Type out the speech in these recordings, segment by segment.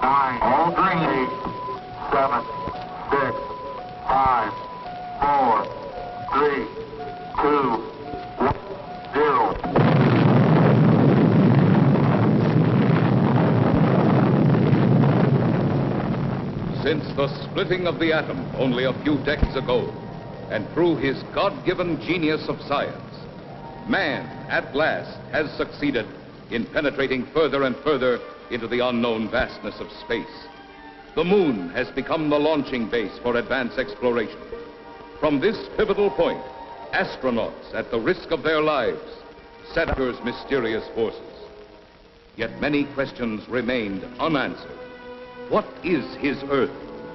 9, all green. 8, 7, 6, 5, 4, 3, 2, 1, 0. Since the splitting of the atom only a few decades ago, and through his God-given genius of science, man, at last, has succeeded in penetrating further and further into the unknown vastness of space. The moon has become the launching base for advanced exploration. From this pivotal point, astronauts, at the risk of their lives, set out Earth's mysterious forces. Yet many questions remained unanswered. What is his Earth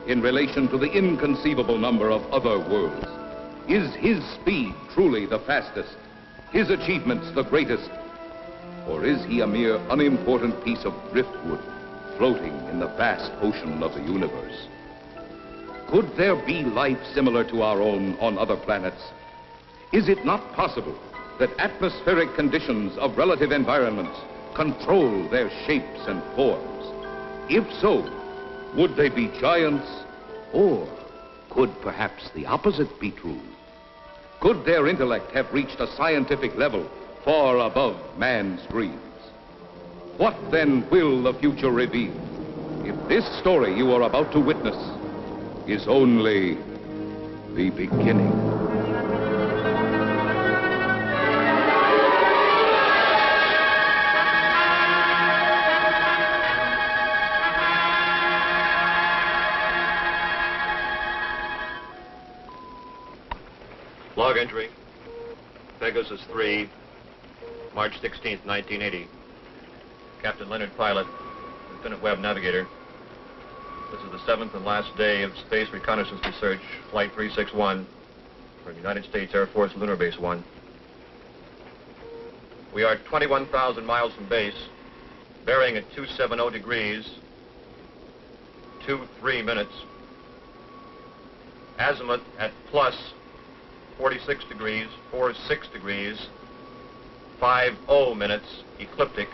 in relation to the inconceivable number of other worlds? Is his speed truly the fastest, his achievements the greatest? Or is he a mere unimportant piece of driftwood floating in the vast ocean of the universe? Could there be life similar to our own on other planets? Is it not possible that atmospheric conditions of relative environments control their shapes and forms? If so, would they be giants? Or could perhaps the opposite be true? Could their intellect have reached a scientific level far above man's dreams? What then will the future reveal if this story you are about to witness is only the beginning? Log entry, Pegasus 3, March 16th, 1980. Captain Leonard Pilot, Lieutenant Webb Navigator. This is the 7th and last day of Space Reconnaissance Research, Flight 361, from United States Air Force Lunar Base 1. We are 21,000 miles from base, bearing at 270 degrees, 23 minutes. Azimuth at plus 46 degrees, 46 degrees, 50 minutes, ecliptic.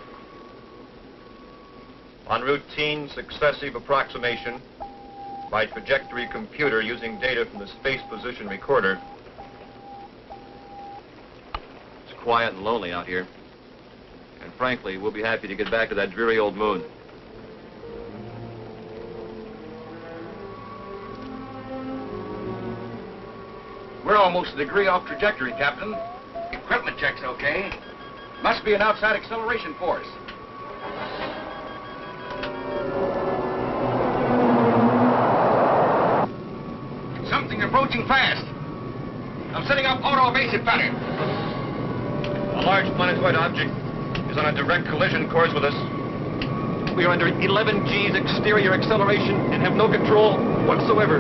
On routine successive approximation by trajectory computer using data from the Space Position Recorder. It's quiet and lonely out here. And frankly, we'll be happy to get back to that dreary old moon. We're almost a degree off trajectory, Captain. Equipment check's okay. Must be an outside acceleration force. Something approaching fast. I'm setting up auto evasive pattern. A large planetoid object is on a direct collision course with us. We are under 11 G's exterior acceleration and have no control whatsoever.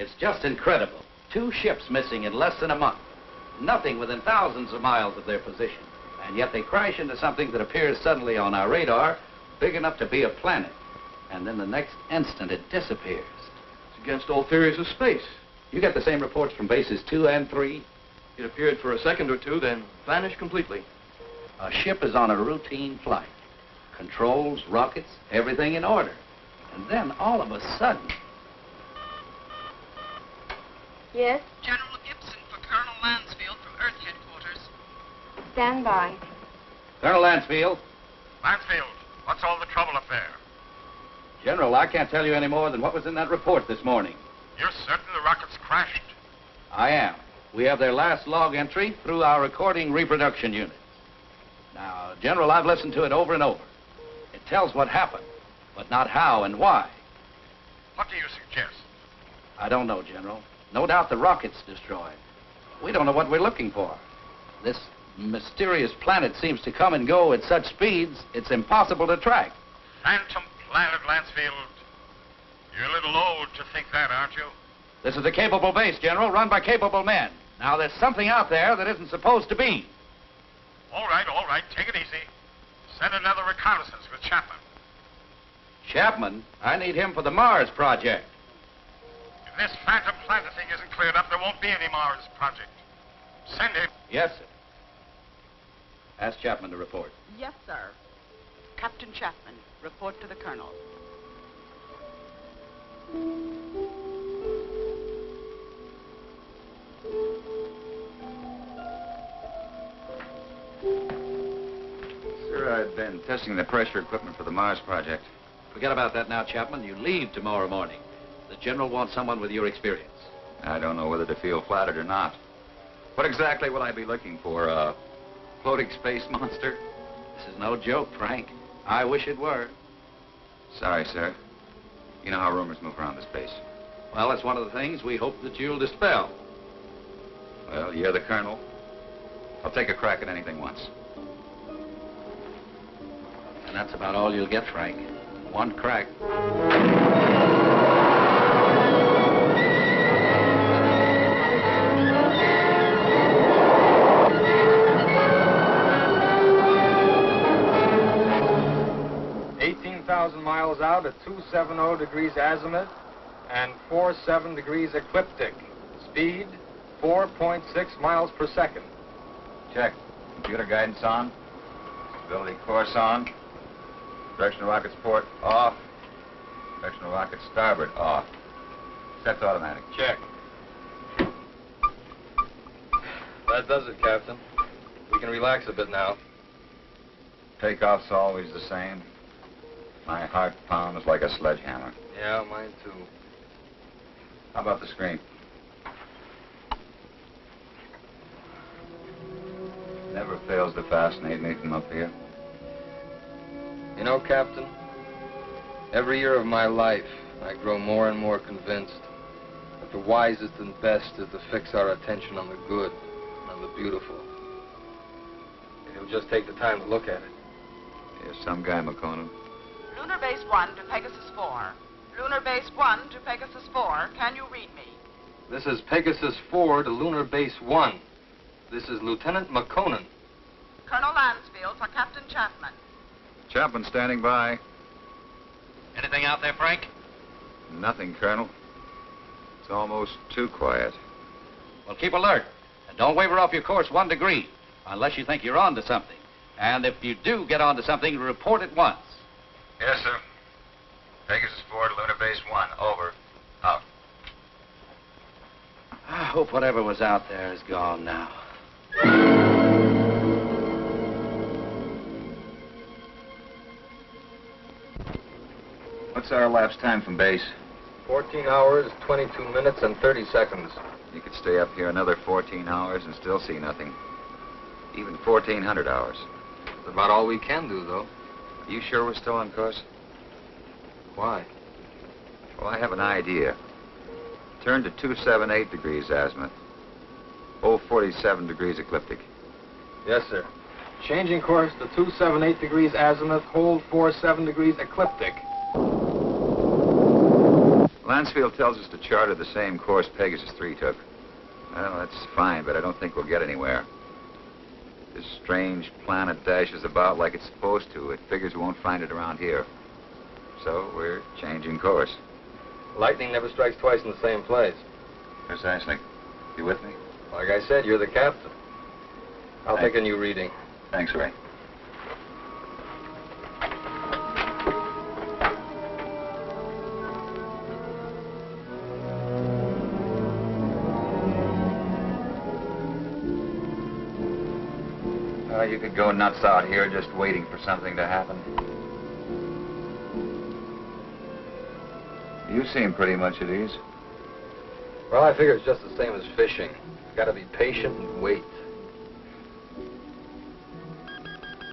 It's just incredible. 2 ships missing in less than a month. Nothing within thousands of miles of their position. And yet they crash into something that appears suddenly on our radar, big enough to be a planet. And then the next instant it disappears. It's against all theories of space. You get the same reports from bases 2 and 3? It appeared for a second or two, then vanished completely. A ship is on a routine flight. Controls, rockets, everything in order. And then all of a sudden... Yes? General Gibson for Colonel Lansfield from Earth Headquarters. Stand by. Colonel Lansfield. Lansfield, what's all the trouble up there? General, I can't tell you any more than what was in that report this morning. You're certain the rockets crashed? I am. We have their last log entry through our recording reproduction unit. Now, General, I've listened to it over and over. It tells what happened, but not how and why. What do you suggest? I don't know, General. No doubt the rocket's destroyed. We don't know what we're looking for. This mysterious planet seems to come and go at such speeds, it's impossible to track. Phantom planet, Lansfield. You're a little old to think that, aren't you? This is a capable base, General, run by capable men. Now, there's something out there that isn't supposed to be. All right, take it easy. Send another reconnaissance with Chapman. Chapman? I need him for the Mars project. If this phantom planet thing isn't cleared up, there won't be any Mars project. Send him. Yes, sir. Ask Chapman to report. Yes, sir. Captain Chapman, report to the Colonel. Sir, I've been testing the pressure equipment for the Mars project. Forget about that now, Chapman. You leave tomorrow morning. The General wants someone with your experience. I don't know whether to feel flattered or not. What exactly will I be looking for? A floating space monster? This is no joke, Frank. I wish it were. Sorry, sir. You know how rumors move around this base. Well, that's one of the things we hope that you'll dispel. Well, you're the colonel. I'll take a crack at anything once. And that's about all you'll get, Frank. One crack. 18,000 miles out at 270 degrees azimuth and 47 degrees ecliptic. Speed 4.6 miles per second. Check. Computer guidance on. Stability course on. Directional rockets port off. Directional rocket starboard off. Sets automatic. Check. That does it, Captain. We can relax a bit now. Takeoff's always the same. My heart pounds like a sledgehammer. Yeah, mine too. How about the screen? Never fails to fascinate me from up here. You know, Captain, every year of my life, I grow more and more convinced that the wisest and best is to fix our attention on the good and on the beautiful. If you'll just take the time to look at it. Here's some guy, McConan. Lunar Base 1 to Pegasus 4. Lunar Base 1 to Pegasus 4. Can you read me? This is Pegasus 4 to Lunar Base 1. This is Lieutenant McConan. Colonel Lansfield for Captain Chapman. Chapman standing by. Anything out there, Frank? Nothing, Colonel. It's almost too quiet. Well, keep alert. And don't waver off your course 1 degree, unless you think you're on to something. And if you do get on to something, report at once. Yes, sir. Pegasus 4 to Lunar Base 1. Over. Out. I hope whatever was out there is gone now. What's our elapsed time from base? 14 hours, 22 minutes, and 30 seconds. You could stay up here another 14 hours and still see nothing. Even 1,400 hours. That's about all we can do, though. Are you sure we're still on course? Why? Well, I have an idea. Turn to 278 degrees azimuth. 047 degrees ecliptic. Yes, sir. Changing course to 278 degrees azimuth, hold 47 degrees ecliptic. Lansfield tells us to charter the same course Pegasus 3 took. Well, that's fine, but I don't think we'll get anywhere. This strange planet dashes about like it's supposed to. It figures we won't find it around here. So we're changing course. Lightning never strikes twice in the same place. Precisely. You with me? Like I said, you're the captain. I'll take a new reading. Thanks, Ray. You could go nuts out here just waiting for something to happen. You seem pretty much at ease. Well, I figure it's just the same as fishing. Gotta be patient and wait.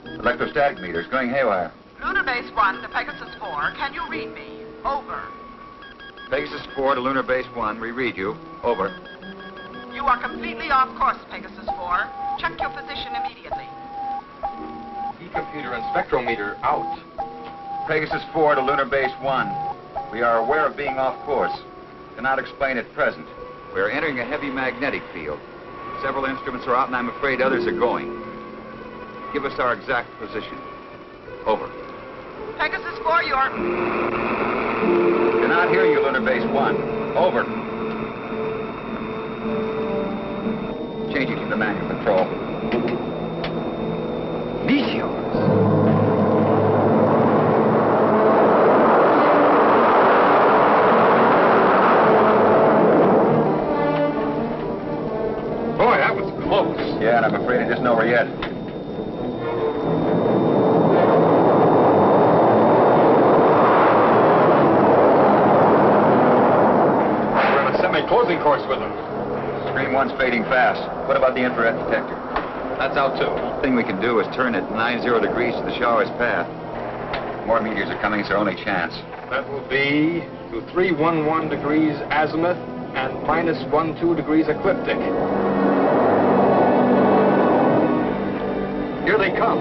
Electrostatic meters going haywire. Lunar Base 1 to Pegasus 4. Can you read me? Over. Pegasus 4 to Lunar Base 1. We read you. Over. You are completely off course, Pegasus 4. Check your position immediately. E-computer and spectrometer out. Pegasus 4 to Lunar Base 1. We are aware of being off course. Cannot explain at present. We are entering a heavy magnetic field. Several instruments are out, and I'm afraid others are going. Give us our exact position. Over. Pegasus 4, you're... Cannot hear you, Lunar Base 1. Over. Changing to the manual control. Meteors. Boy, that was close. Yeah, and I'm afraid it isn't over yet. We're on a semi-closing course with them. Screen 1's fading fast. What about the infrared detector? That's out too. The thing we can do is turn it 90 degrees to the shower's path. More meteors are coming, it's our only chance. That will be to 311 degrees azimuth and -12 degrees ecliptic. Here they come.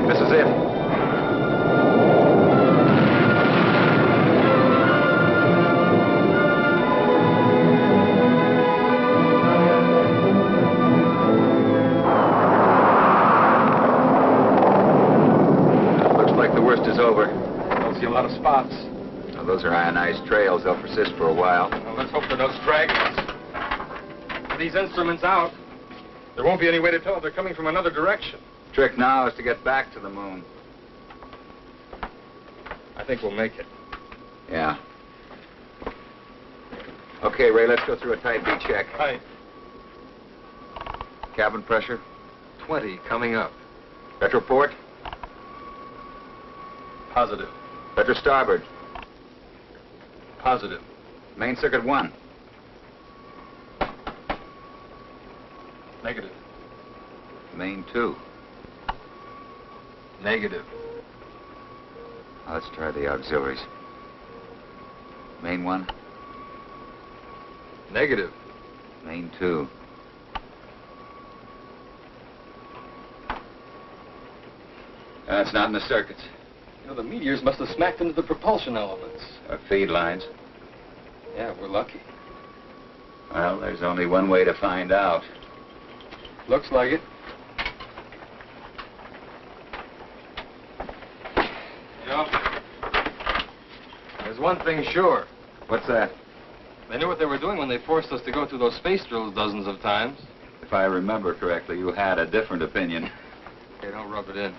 This is it. Looks like the worst is over. Don't see a lot of spots. Now, those are ionized trails. They'll persist for a while. Well, let's hope they're no stragglers. With these instruments out, there won't be any way to tell if they're coming from another direction. Trick now is to get back to the moon. I think we'll make it. Yeah. Okay, Ray, let's go through a tight beat check. Right. Cabin pressure. 20 coming up. Retroport. Positive. Retro starboard. Positive. Main circuit 1. Negative. Main 2. Negative. Now, let's try the auxiliaries. Main 1. Negative. Main 2. That's not in the circuits. You know, the meteors must have smacked into the propulsion elements. Feed lines. Yeah, we're lucky. Well, there's only one way to find out. Looks like it. Yeah. There's one thing sure. What's that? They knew what they were doing when they forced us to go through those space drills dozens of times. If I remember correctly, you had a different opinion. Okay, don't rub it in.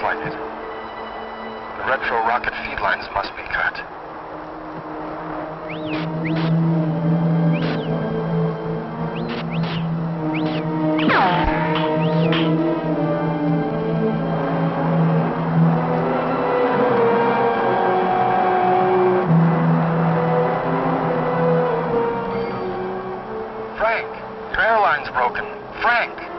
disappointed. The retro rocket feed lines must be cut. Frank, your airline's broken. Frank!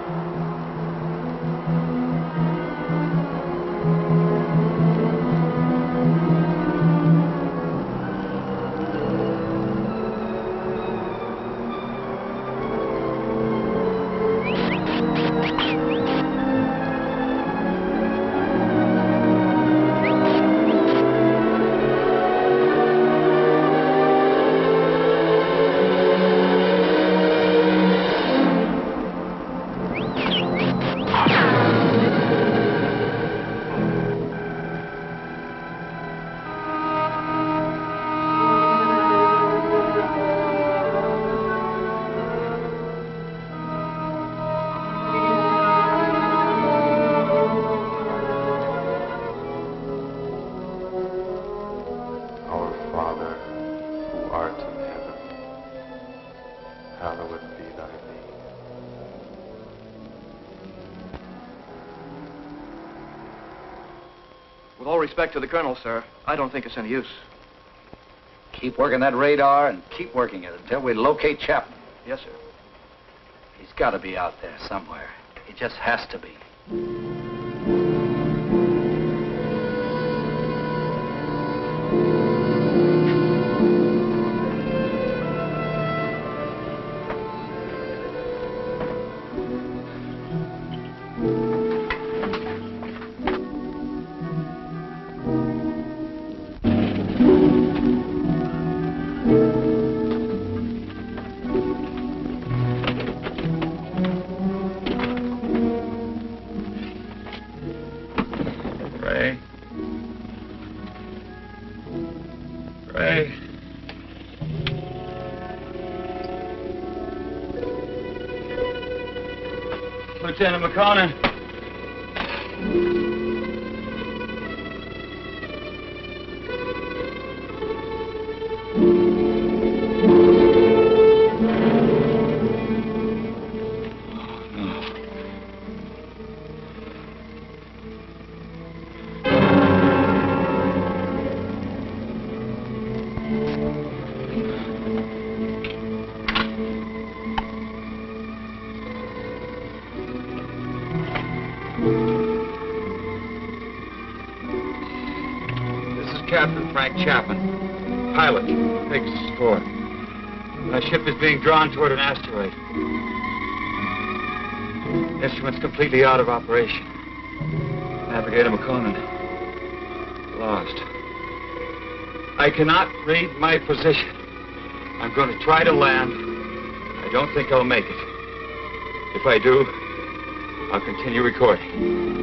With all respect to the colonel, sir, I don't think it's any use. Keep working that radar and keep working it until we locate Chapman. Yes, sir. He's got to be out there somewhere. He just has to be. Lieutenant McConnell. Captain Frank Chapman, pilot, Pegasus 4. My ship is being drawn toward an asteroid. Instruments completely out of operation. Navigator McConnell, lost. I cannot read my position. I'm going to try to land. I don't think I'll make it. If I do, I'll continue recording.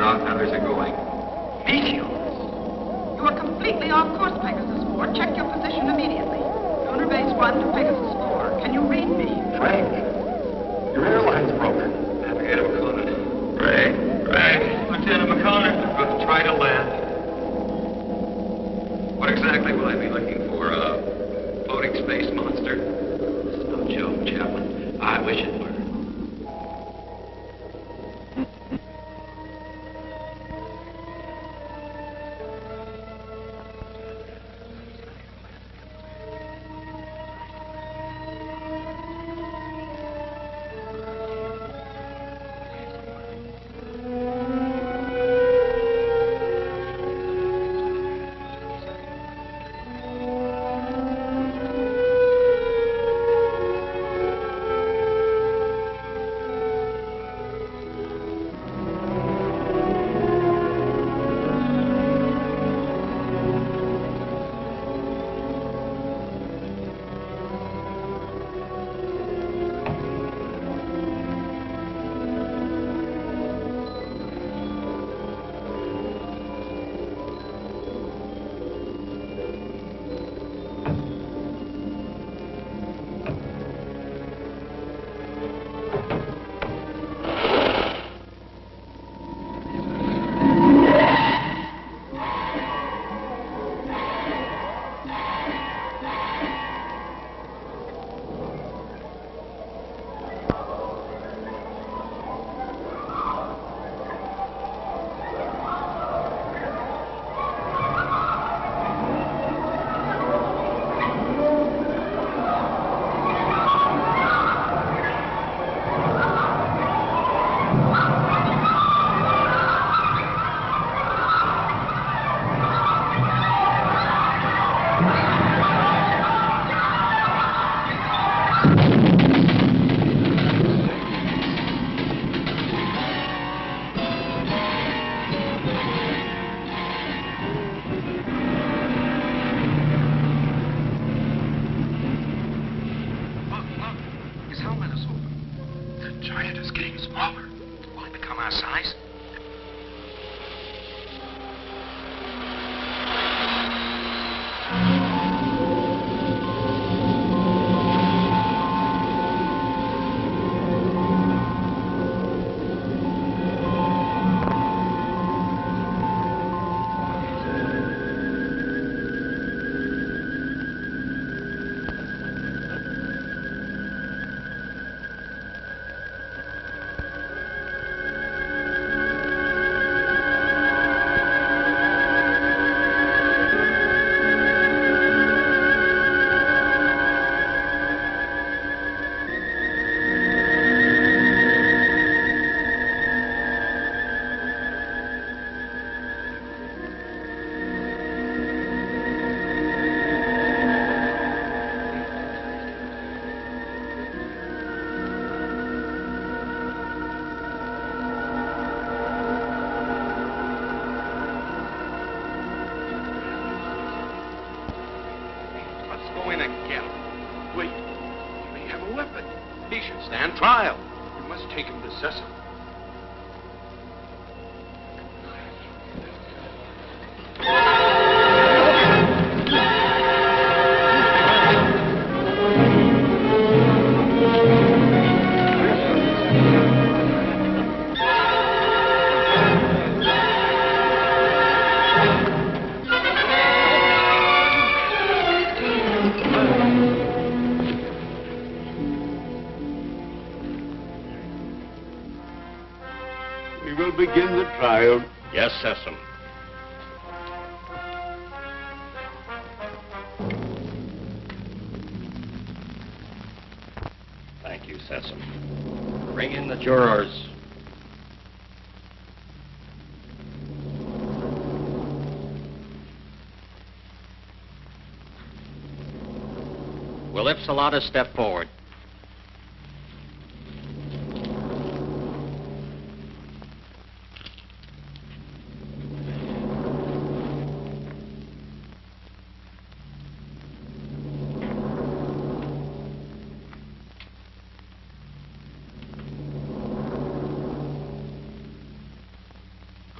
out and others are going. Meteors? You are completely off course, Pegasus 4. Check your position immediately. Lunar Base 1 to Pegasus 4. Can you read me? Frank, your airline's broken. Navigator McConan. Ray. Lieutenant McConan. I'm going to try to land. What exactly will I be looking for? A floating space monster? This is no joke, Chaplain. I wish it were. Trial. We must take him to Cecil. Begin the trial. Yes, Sessom. Thank you, Sessom. Bring in the jurors. Will Ipsilatus step forward?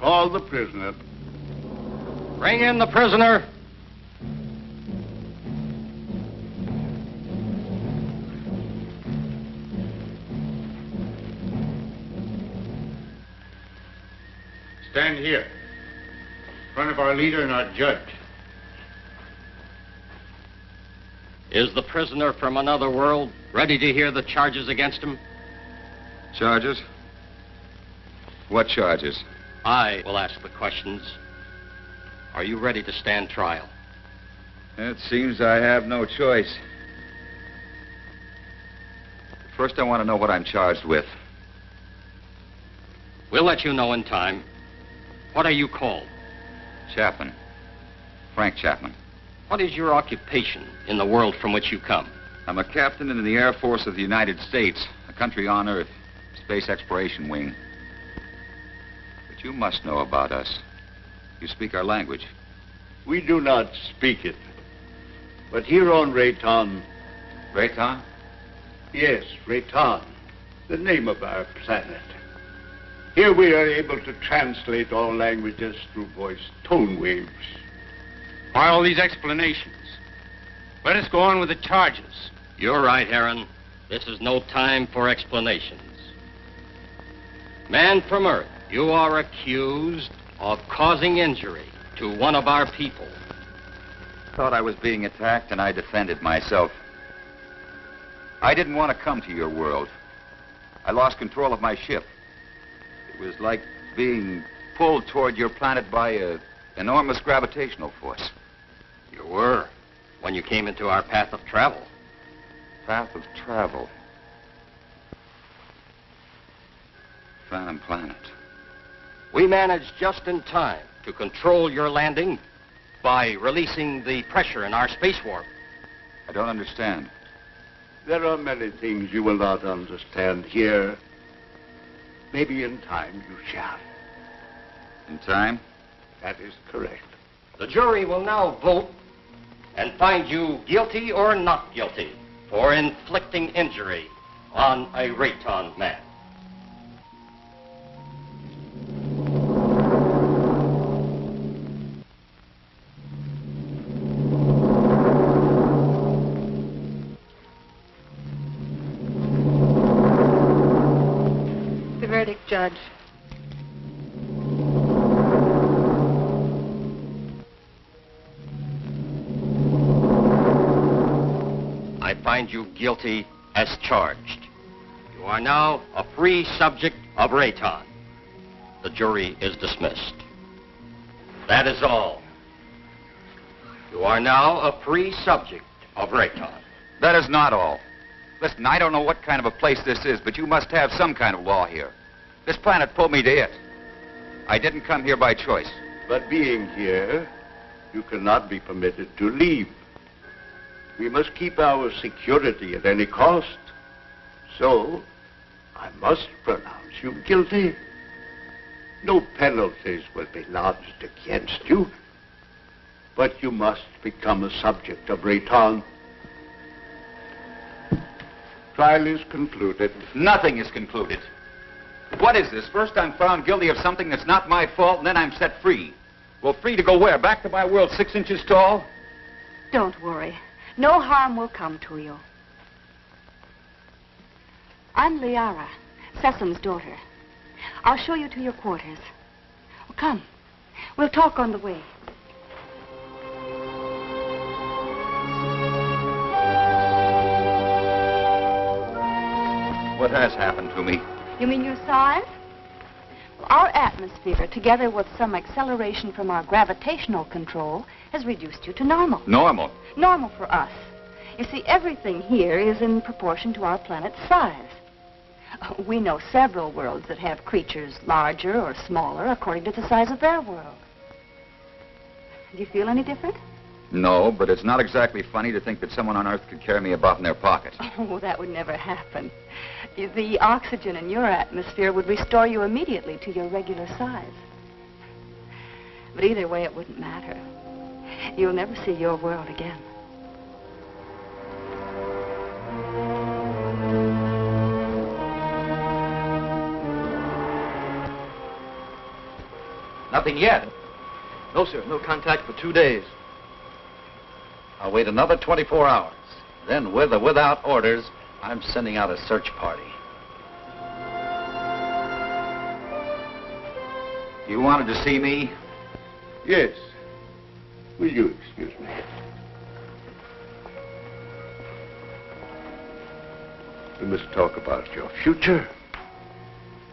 Call the prisoner. Bring in the prisoner. Stand here, in front of our leader and our judge. Is the prisoner from another world ready to hear the charges against him? Charges? What charges? I will ask the questions. Are you ready to stand trial? It seems I have no choice. First, I want to know what I'm charged with. We'll let you know in time. What are you called? Chapman. Frank Chapman. What is your occupation in the world from which you come? I'm a captain in the Air Force of the United States, a country on Earth, Space Exploration Wing. But you must know about us. You speak our language. We do not speak it. But here on Rayton... Rayton? Yes, Rayton, the name of our planet. Here we are able to translate all languages through voice tone waves. Why all these explanations? Let us go on with the charges. You're right, Heron. This is no time for explanations. Man from Earth, you are accused of causing injury to one of our people. Thought I was being attacked and I defended myself. I didn't want to come to your world. I lost control of my ship. It was like being pulled toward your planet by an enormous gravitational force. You were, when you came into our path of travel. Path of travel. Phantom planet. We managed just in time to control your landing by releasing the pressure in our space warp. I don't understand. There are many things you will not understand here. Maybe in time you shall. In time? That is correct. The jury will now vote and find you guilty or not guilty for inflicting injury on a Rayton man. The verdict, Judge. I find you guilty as charged. You are now a free subject of Rayton. The jury is dismissed. That is all. You are now a free subject of Rayton. That is not all. Listen, I don't know what kind of a place this is, but you must have some kind of law here. This planet pulled me to it. I didn't come here by choice. But being here, you cannot be permitted to leave. We must keep our security at any cost. So, I must pronounce you guilty. No penalties will be lodged against you. But you must become a subject of Rayton. Trial is concluded. Nothing is concluded. What is this? First I'm found guilty of something that's not my fault, and then I'm set free. Well, free to go where? Back to my world 6 inches tall? Don't worry. No harm will come to you. I'm Liara, Sesam's daughter. I'll show you to your quarters. Well, come. We'll talk on the way. What has happened to me? You mean your size? Well, our atmosphere, together with some acceleration from our gravitational control, has reduced you to normal. Normal? Normal for us. You see, everything here is in proportion to our planet's size. We know several worlds that have creatures larger or smaller according to the size of their world. Do you feel any different? No, but it's not exactly funny to think that someone on Earth could carry me about in their pocket. Oh, that would never happen. The oxygen in your atmosphere would restore you immediately to your regular size. But either way, it wouldn't matter. You'll never see your world again. Nothing yet. No, sir. No contact for 2 days. I'll wait another 24 hours. Then, with or without orders, I'm sending out a search party. You wanted to see me? Yes. Will you excuse me? We must talk about your future.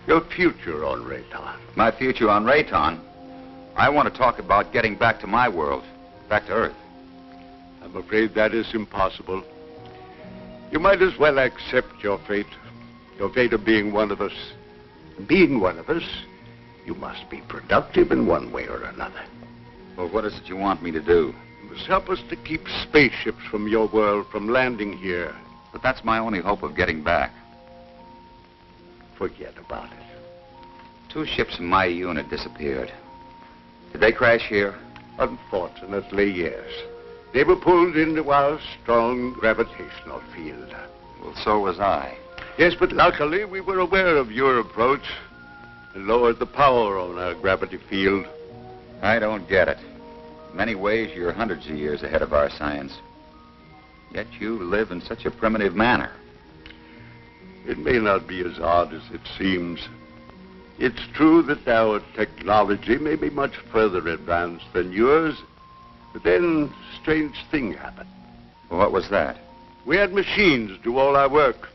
Your future on Rayton. My future on Rayton? I want to talk about getting back to my world, back to Earth. I'm afraid that is impossible. You might as well accept your fate of being one of us. Being one of us, you must be productive in one way or another. Well, what is it you want me to do? You must help us to keep spaceships from your world from landing here. But that's my only hope of getting back. Forget about it. 2 ships in my unit disappeared. Did they crash here? Unfortunately, yes. They were pulled into our strong gravitational field. Well, so was I. Yes, but luckily we were aware of your approach and lowered the power on our gravity field. I don't get it. In many ways, you're hundreds of years ahead of our science. Yet you live in such a primitive manner. It may not be as odd as it seems. It's true that our technology may be much further advanced than yours, but then a strange thing happened. Well, what was that? We had machines do all our work.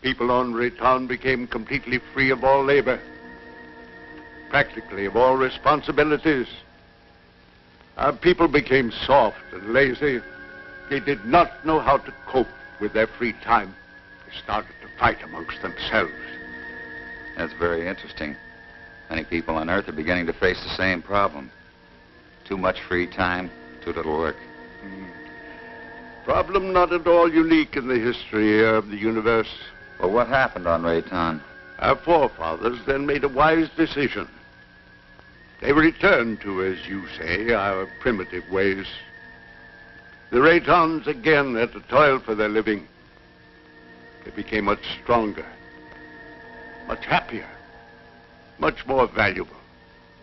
People on Rayton became completely free of all labor, practically of all responsibilities. Our people became soft and lazy. They did not know how to cope with their free time. They started to fight amongst themselves. That's very interesting. Many people on Earth are beginning to face the same problem. Too much free time, too little work. Problem not at all unique in the history of the universe. Well, what happened on Rayton? Our forefathers then made a wise decision. They returned to, as you say, our primitive ways. The Raytons again had to toil for their living. They became much stronger, much happier, much more valuable.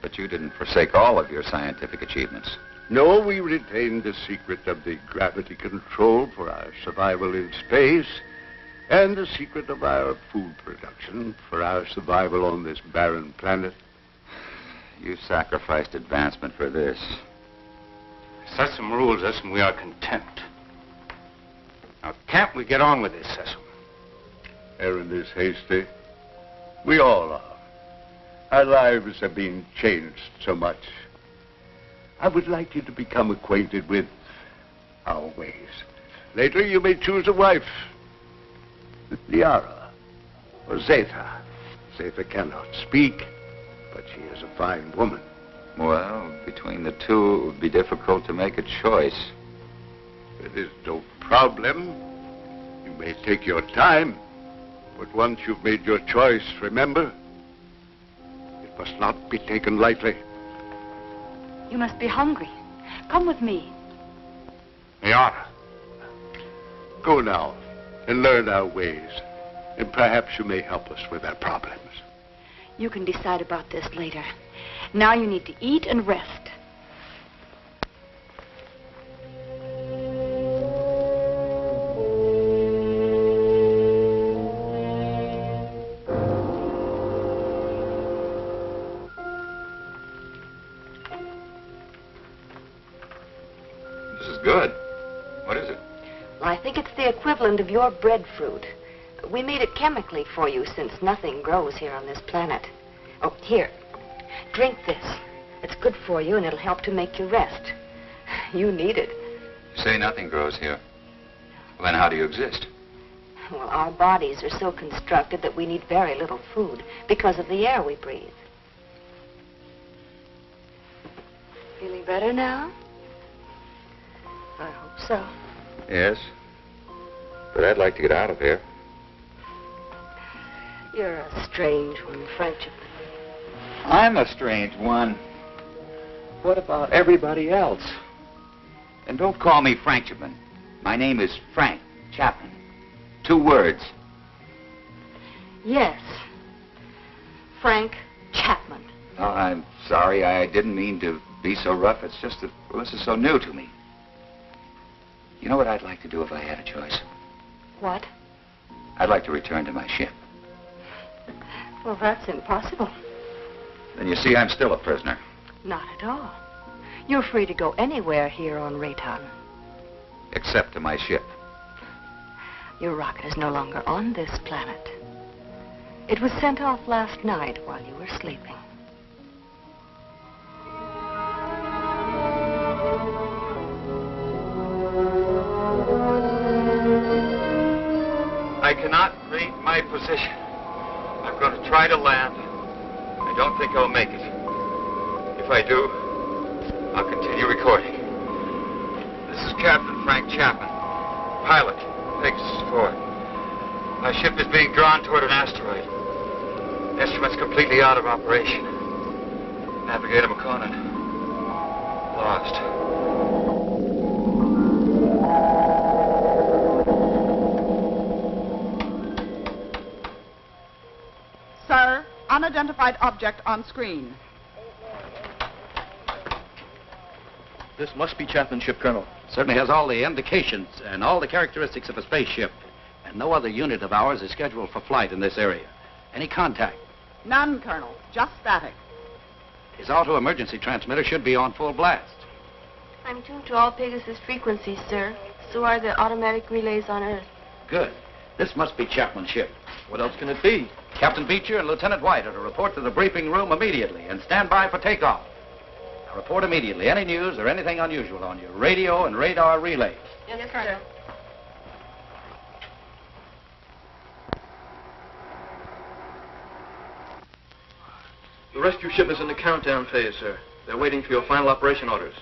But you didn't forsake all of your scientific achievements. No, we retained the secret of the gravity control for our survival in space, and the secret of our food production for our survival on this barren planet. You sacrificed advancement for this. Sessom rules us, and we are content. Now, can't we get on with this, Sessom? Errand is hasty. We all are. Our lives have been changed so much. I would like you to become acquainted with our ways. Later, you may choose a wife. Liara or Zeta. Zeta cannot speak, but she is a fine woman. Well, between the two, it would be difficult to make a choice. It is no problem. You may take your time, but once you've made your choice, remember, it must not be taken lightly. You must be hungry. Come with me. Liara, go now and learn our ways, and perhaps you may help us with our problems. You can decide about this later. Now you need to eat and rest. This is good. What is it? Well, I think it's the equivalent of your breadfruit. We made it chemically for you since nothing grows here on this planet. Oh, here. Drink this. It's good for you, and it'll help to make you rest. You need it. You say nothing grows here. Well, then how do you exist? Well, our bodies are so constructed that we need very little food because of the air we breathe. Feeling better now? I hope so. Yes. But I'd like to get out of here. You're a strange one, Frenchman. I'm a strange one. What about everybody else? And don't call me Frenchman. My name is Frank Chapman. 2 words. Yes. Frank Chapman. Oh, I'm Sorry, I didn't mean to be so rough. It's just that, well, this is so new to me. You know what I'd like to do if I had a choice? What? I'd like to return to my ship. Well, that's impossible. Then you see, I'm still a prisoner. Not at all. You're free to go anywhere here on Rayton. Except to my ship. Your rocket is no longer on this planet. It was sent off last night while you were sleeping. I cannot read my position. I'm going to try to land. I don't think I'll make it. If I do, I'll continue recording. This is Captain Frank Chapman, pilot, Pegasus 4. My ship is being drawn toward an asteroid. Instruments completely out of operation. Navigator McConan, lost. Sir, unidentified object on screen. This must be Chapman's ship, Colonel. Certainly has all the indications and all the characteristics of a spaceship. And no other unit of ours is scheduled for flight in this area. Any contact? None, Colonel. Just static. His auto-emergency transmitter should be on full blast. I'm tuned to all Pegasus frequencies, sir. So are the automatic relays on Earth. Good. This must be Chapman's ship. What else can it be? Captain Beecher and Lieutenant White are to report to the briefing room immediately and stand by for takeoff. Now report immediately any news or anything unusual on your radio and radar relays. Yes, sir. The rescue ship is in the countdown phase, sir. They're waiting for your final operation orders.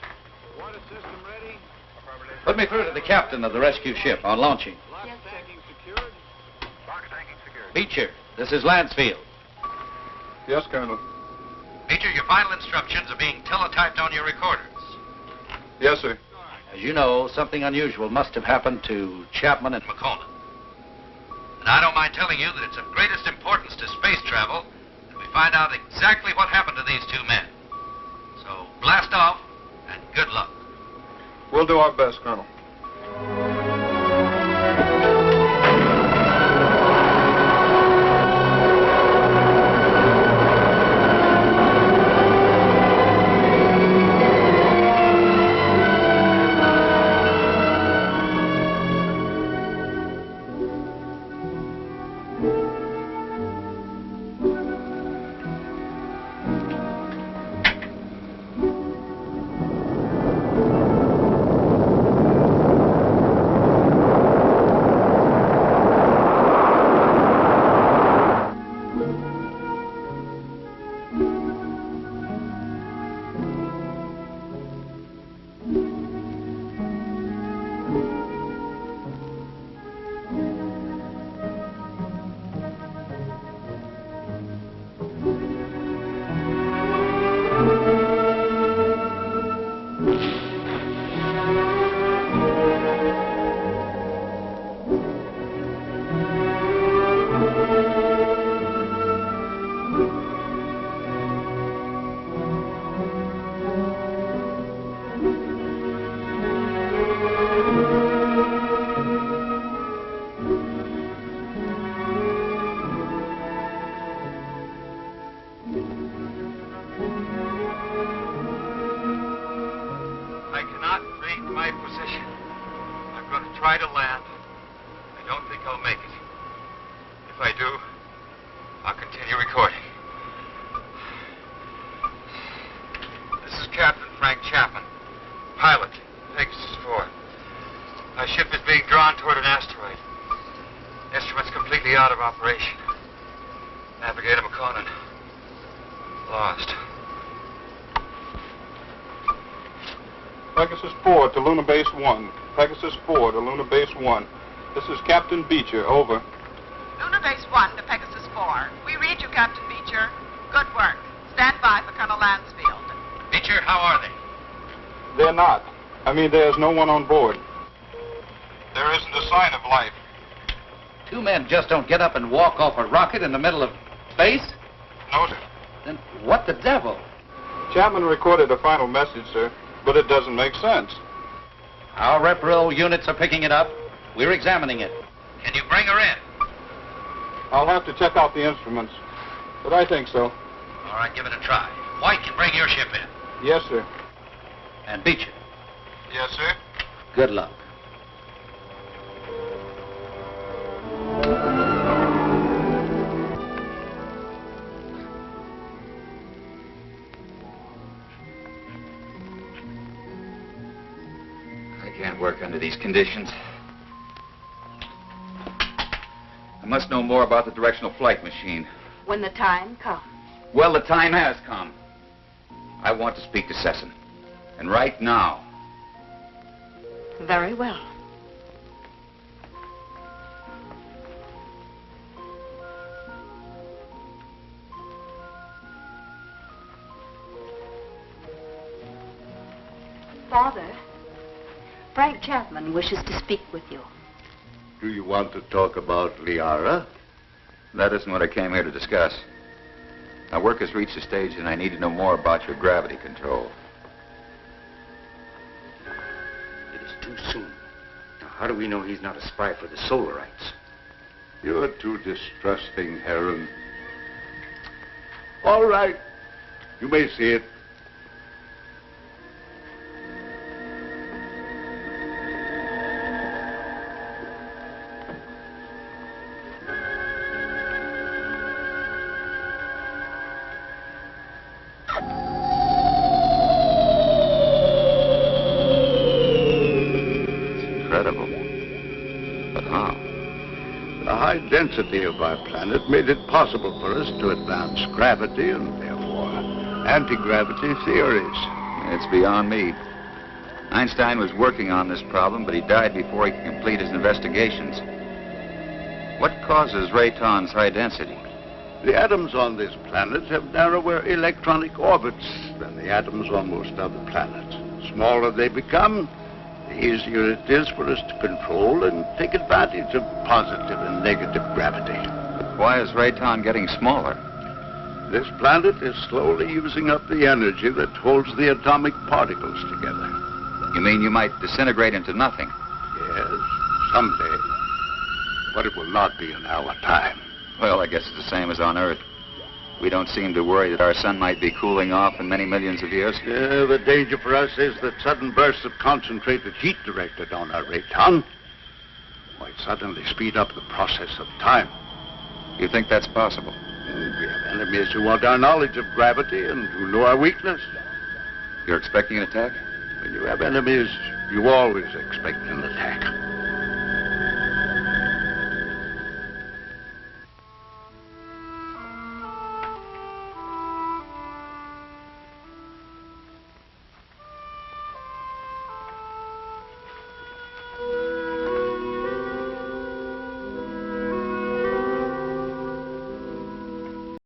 Put me through to the captain of the rescue ship on launching. Yes, sir. Beecher, this is Lansfield. Yes, Colonel. Beecher, your final instructions are being teletyped on your recorders. Yes, sir. As you know, something unusual must have happened to Chapman and McConan. And I don't mind telling you that it's of greatest importance to space travel that we find out exactly what happened to these two men. So blast off, and good luck. We'll do our best, Colonel. I cannot read my position. I'm going to try to land. I don't think I'll make it. If I do, I'll continue recording. This is Captain Frank Chapman, pilot, Pegasus 4. My ship is being drawn toward an asteroid. Instruments completely out of operation. Navigator McConan, lost. Pegasus 4 to Lunar Base 1. Pegasus 4 to Lunar Base 1. This is Captain Beecher, over. Lunar Base 1 to Pegasus 4. We read you, Captain Beecher. Good work. Stand by for Colonel Lansfield. Beecher, how are they? They're not. There's no one on board. There isn't a sign of life. Two men just don't get up and walk off a rocket in the middle of space? No, sir. Then what the devil? Chapman recorded a final message, sir, but it doesn't make sense. Our rep roll units are picking it up. We're examining it. Can you bring her in? I'll have to check out the instruments, but I think so. All right, give it a try. White can bring your ship in. Yes, sir. And Beecher. Yes, sir. Good luck. I can't work under these conditions. I must know more about the directional flight machine. When the time comes. Well, the time has come. I want to speak to Sesson. And right now. Very well. Father, Frank Chapman wishes to speak with you. Do you want to talk about Liara? That isn't what I came here to discuss. My work has reached a stage and I need to know more about your gravity control. It is too soon. Now, how do we know he's not a spy for the Solarites? You're too distrusting, Heron. All right. You may see it. The density of our planet made it possible for us to advance gravity and therefore anti-gravity theories. It's beyond me. Einstein was working on this problem, but he died before he could complete his investigations. What causes Rayton's high density? The atoms on this planet have narrower electronic orbits than the atoms on most other planets. The smaller they become, the easier it is for us to control and take advantage of positive and negative gravity. But why is Rayton getting smaller? This planet is slowly using up the energy that holds the atomic particles together. You mean you might disintegrate into nothing? Yes, someday. But it will not be in our time. Well, I guess it's the same as on Earth. We don't seem to worry that our sun might be cooling off in many millions of years. The danger for us is that sudden bursts of concentrated heat directed on our Rayton might suddenly speed up the process of time. You think that's possible? We have enemies who want our knowledge of gravity and who know our weakness. You're expecting an attack? When you have enemies, you always expect an attack.